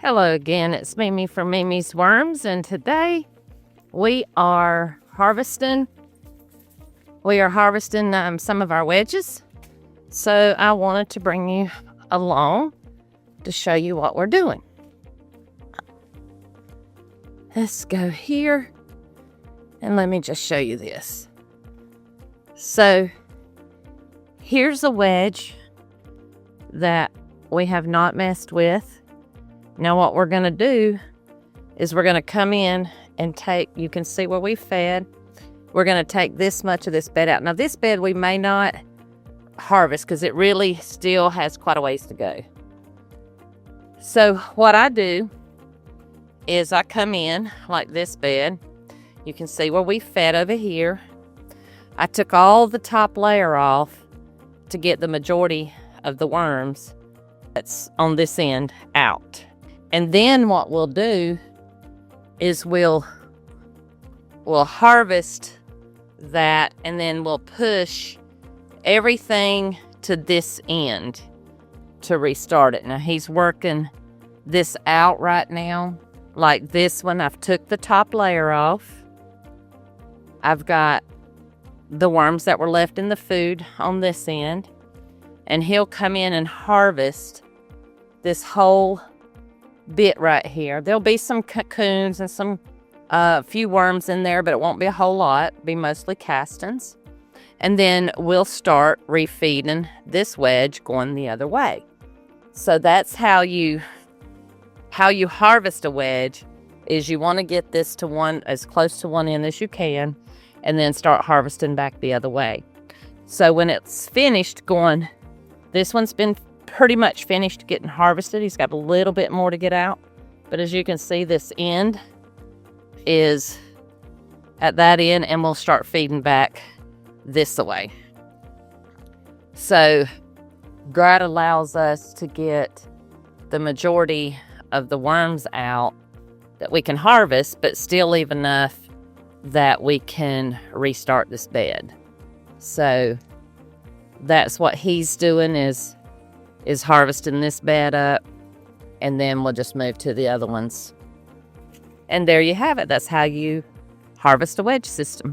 Hello again, it's Mimi from Mimi's Worms, and today we are harvesting some of our wedges. So I wanted to bring you along to show you what we're doing. Let's go here and let me just show you this. So here's a wedge that we have not messed with. Now what we're going to do is we're going to come in and take, you can see where we fed. We're going to take this much of this bed out. Now this bed we may not harvest because it really still has quite a ways to go. So what I do is I come in like this bed. You can see where we fed over here. I took all the top layer off to get the majority of the worms that's on this end out. And then what we'll do is we'll harvest that, and then we'll push everything to this end to restart it. Now he's working this out right now. Like this one, I've took the top layer off. I've got the worms that were left in the food on this end. And he'll come in and harvest this whole bit right here. There'll be some cocoons and some few worms in there, but it won't be a whole lot. It'll be mostly castings. And then we'll start refeeding this wedge going the other way. So that's how you harvest a wedge, is you want to get this to as close to one end as you can, and then start harvesting back the other way. So when it's finished going, this one's been pretty much finished getting harvested. He's got a little bit more to get out, but as you can see, this end is at that end, and we'll start feeding back this way. So that allows us to get the majority of the worms out that we can harvest, but still leave enough that we can restart this bed. So that's what he's doing, is harvesting this bed up, and then we'll just move to the other ones. And there you have it. That's how you harvest a wedge system.